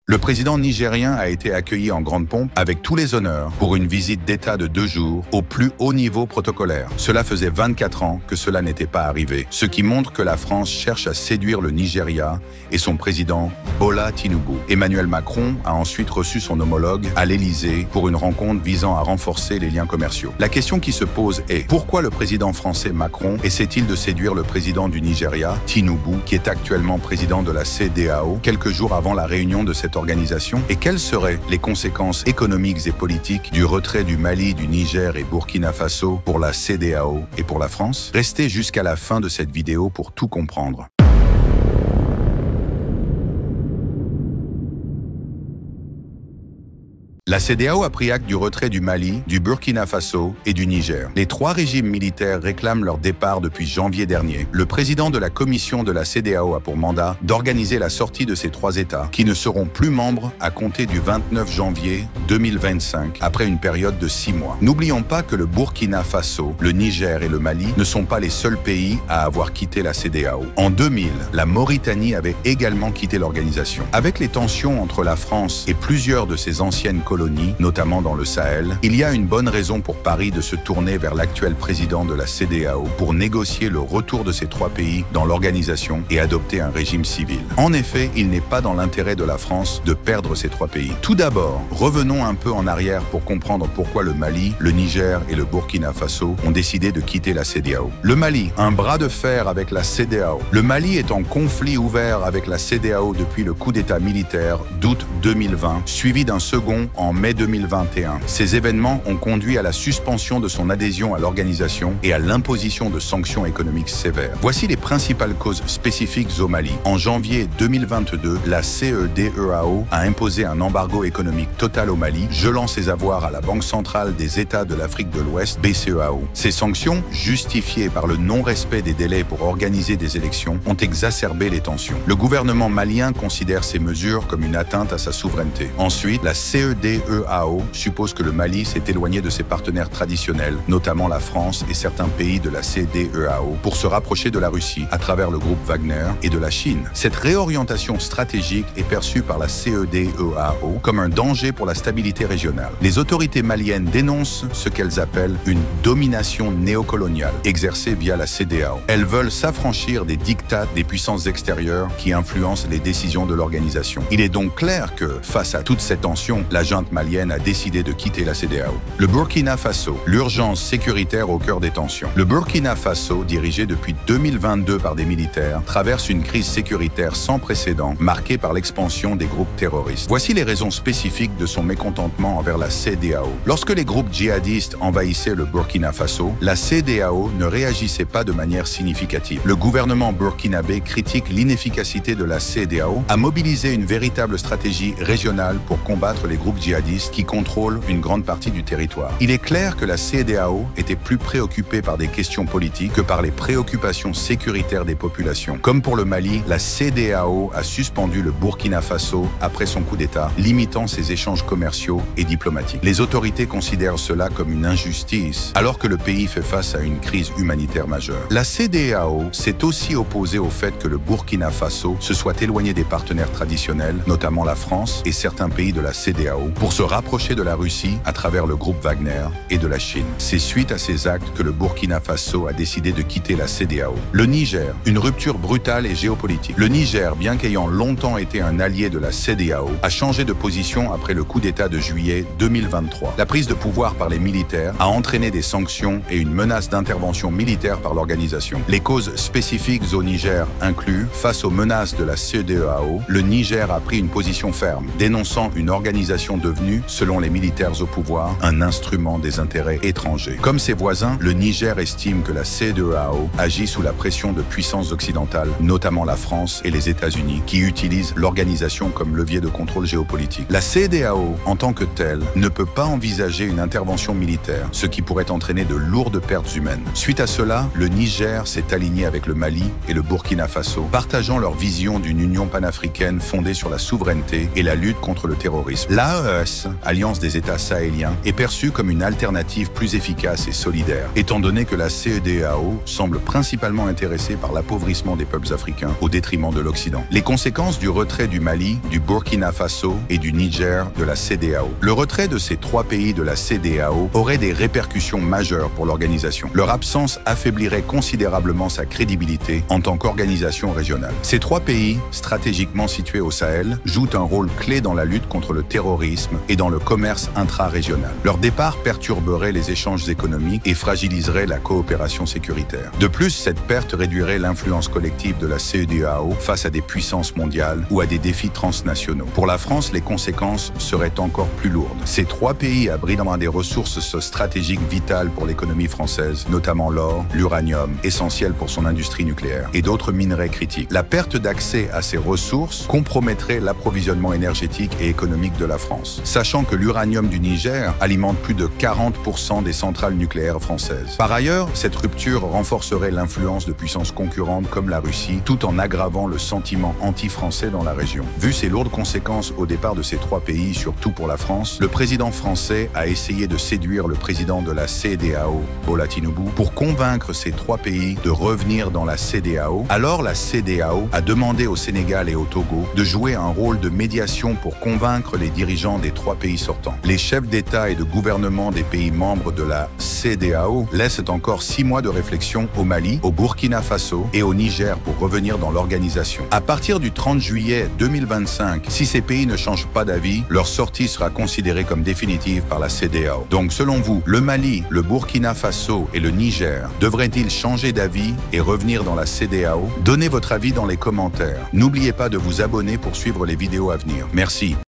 Le président nigérien a été accueilli en grande pompe avec tous les honneurs pour une visite d'État de 2 jours au plus haut niveau protocolaire. Cela faisait 24 ans que cela n'était pas arrivé, ce qui montre que la France cherche à séduire le Nigeria et son président Bola Tinubu. Emmanuel Macron a ensuite reçu son homologue à l'Élysée pour une rencontre visant à renforcer les liens commerciaux. La question qui se pose est pourquoi le président français Macron essaie-t-il de séduire le président du Nigeria, Tinubu, qui est actuellement président de la CEDEAO, quelques jours avant la réunion de cette organisation, et quelles seraient les conséquences économiques et politiques du retrait du Mali, du Niger et Burkina Faso pour la CEDEAO et pour la France? Restez jusqu'à la fin de cette vidéo pour tout comprendre. La CEDEAO a pris acte du retrait du Mali, du Burkina Faso et du Niger. Les 3 régimes militaires réclament leur départ depuis janvier dernier. Le président de la commission de la CEDEAO a pour mandat d'organiser la sortie de ces 3 États, qui ne seront plus membres à compter du 29 janvier 2025, après une période de 6 mois. N'oublions pas que le Burkina Faso, le Niger et le Mali ne sont pas les seuls pays à avoir quitté la CEDEAO. En 2000, la Mauritanie avait également quitté l'organisation. Avec les tensions entre la France et plusieurs de ses anciennes colonies, notamment dans le Sahel, il y a une bonne raison pour Paris de se tourner vers l'actuel président de la CEDEAO pour négocier le retour de ces 3 pays dans l'organisation et adopter un régime civil. En effet, il n'est pas dans l'intérêt de la France de perdre ces 3 pays. Tout d'abord, revenons un peu en arrière pour comprendre pourquoi le Mali, le Niger et le Burkina Faso ont décidé de quitter la CEDEAO. Le Mali, un bras de fer avec la CEDEAO. Le Mali est en conflit ouvert avec la CEDEAO depuis le coup d'État militaire d'août 2020, suivi d'un second en mai 2021. Ces événements ont conduit à la suspension de son adhésion à l'organisation et à l'imposition de sanctions économiques sévères. Voici les principales causes spécifiques au Mali. En janvier 2022, la CEDEAO a imposé un embargo économique total au Mali, gelant ses avoirs à la Banque centrale des États de l'Afrique de l'Ouest, BCEAO. Ces sanctions, justifiées par le non-respect des délais pour organiser des élections, ont exacerbé les tensions. Le gouvernement malien considère ces mesures comme une atteinte à sa souveraineté. Ensuite, la CEDEAO suppose que le Mali s'est éloigné de ses partenaires traditionnels, notamment la France et certains pays de la CEDEAO, pour se rapprocher de la Russie à travers le groupe Wagner et de la Chine. Cette réorientation stratégique est perçue par la CEDEAO comme un danger pour la stabilité régionale. Les autorités maliennes dénoncent ce qu'elles appellent une domination néocoloniale exercée via la CEDEAO. Elles veulent s'affranchir des diktats des puissances extérieures qui influencent les décisions de l'organisation. Il est donc clair que, face à toute cette tension, la junte malienne a décidé de quitter la CEDEAO. Le Burkina Faso, l'urgence sécuritaire au cœur des tensions. Le Burkina Faso, dirigé depuis 2022 par des militaires, traverse une crise sécuritaire sans précédent, marquée par l'expansion des groupes terroristes. Voici les raisons spécifiques de son mécontentement envers la CEDEAO. Lorsque les groupes djihadistes envahissaient le Burkina Faso, la CEDEAO ne réagissait pas de manière significative. Le gouvernement burkinabé critique l'inefficacité de la CEDEAO à mobiliser une véritable stratégie régionale pour combattre les groupes djihadistes qui contrôlent une grande partie du territoire. Il est clair que la CEDEAO était plus préoccupée par des questions politiques que par les préoccupations sécuritaires des populations. Comme pour le Mali, la CEDEAO a suspendu le Burkina Faso après son coup d'État, limitant ses échanges commerciaux et diplomatiques. Les autorités considèrent cela comme une injustice, alors que le pays fait face à une crise humanitaire majeure. La CEDEAO s'est aussi opposée au fait que le Burkina Faso se soit éloigné des partenaires traditionnels, notamment la France et certains pays de la CEDEAO, pour se rapprocher de la Russie à travers le groupe Wagner et de la Chine. C'est suite à ces actes que le Burkina Faso a décidé de quitter la CEDEAO. Le Niger, une rupture brutale et géopolitique. Le Niger, bien qu'ayant longtemps été un allié de la CEDEAO, a changé de position après le coup d'État de juillet 2023. La prise de pouvoir par les militaires a entraîné des sanctions et une menace d'intervention militaire par l'organisation. Les causes spécifiques au Niger incluent, face aux menaces de la CEDEAO, le Niger a pris une position ferme, dénonçant une organisation devenue, selon les militaires au pouvoir, un instrument des intérêts étrangers. Comme ses voisins, le Niger estime que la CEDEAO agit sous la pression de puissances occidentales, notamment la France et les États-Unis, qui utilisent l'organisation comme levier de contrôle géopolitique. La CEDEAO, en tant que telle, ne peut pas envisager une intervention militaire, ce qui pourrait entraîner de lourdes pertes humaines. Suite à cela, le Niger s'est aligné avec le Mali et le Burkina Faso, partageant leur vision d'une union panafricaine fondée sur la souveraineté et la lutte contre le terrorisme. L'AES l'AES, Alliance des États sahéliens, est perçue comme une alternative plus efficace et solidaire, étant donné que la CEDEAO semble principalement intéressée par l'appauvrissement des peuples africains au détriment de l'Occident. Les conséquences du retrait du Mali, du Burkina Faso et du Niger de la CEDEAO. Le retrait de ces trois pays de la CEDEAO aurait des répercussions majeures pour l'organisation. Leur absence affaiblirait considérablement sa crédibilité en tant qu'organisation régionale. Ces trois pays, stratégiquement situés au Sahel, jouent un rôle clé dans la lutte contre le terrorisme et dans le commerce intra-régional. Leur départ perturberait les échanges économiques et fragiliserait la coopération sécuritaire. De plus, cette perte réduirait l'influence collective de la CEDEAO face à des puissances mondiales ou à des défis transnationaux. Pour la France, les conséquences seraient encore plus lourdes. Ces trois pays abritent des ressources stratégiques vitales pour l'économie française, notamment l'or, l'uranium, essentiel pour son industrie nucléaire, et d'autres minerais critiques. La perte d'accès à ces ressources compromettrait l'approvisionnement énergétique et économique de la France, sachant que l'uranium du Niger alimente plus de 40% des centrales nucléaires françaises. Par ailleurs, cette rupture renforcerait l'influence de puissances concurrentes comme la Russie, tout en aggravant le sentiment anti-français dans la région. Vu ces lourdes conséquences au départ de ces trois pays, surtout pour la France, le président français a essayé de séduire le président de la CEDEAO, Bola Tinubu, pour convaincre ces trois pays de revenir dans la CEDEAO. Alors la CEDEAO a demandé au Sénégal et au Togo de jouer un rôle de médiation pour convaincre les dirigeants des trois pays sortants. Les chefs d'État et de gouvernement des pays membres de la CEDEAO laissent encore 6 mois de réflexion au Mali, au Burkina Faso et au Niger pour revenir dans l'organisation. À partir du 30 juillet 2025, si ces pays ne changent pas d'avis, leur sortie sera considérée comme définitive par la CEDEAO. Donc selon vous, le Mali, le Burkina Faso et le Niger devraient-ils changer d'avis et revenir dans la CEDEAO? Donnez votre avis dans les commentaires. N'oubliez pas de vous abonner pour suivre les vidéos à venir. Merci.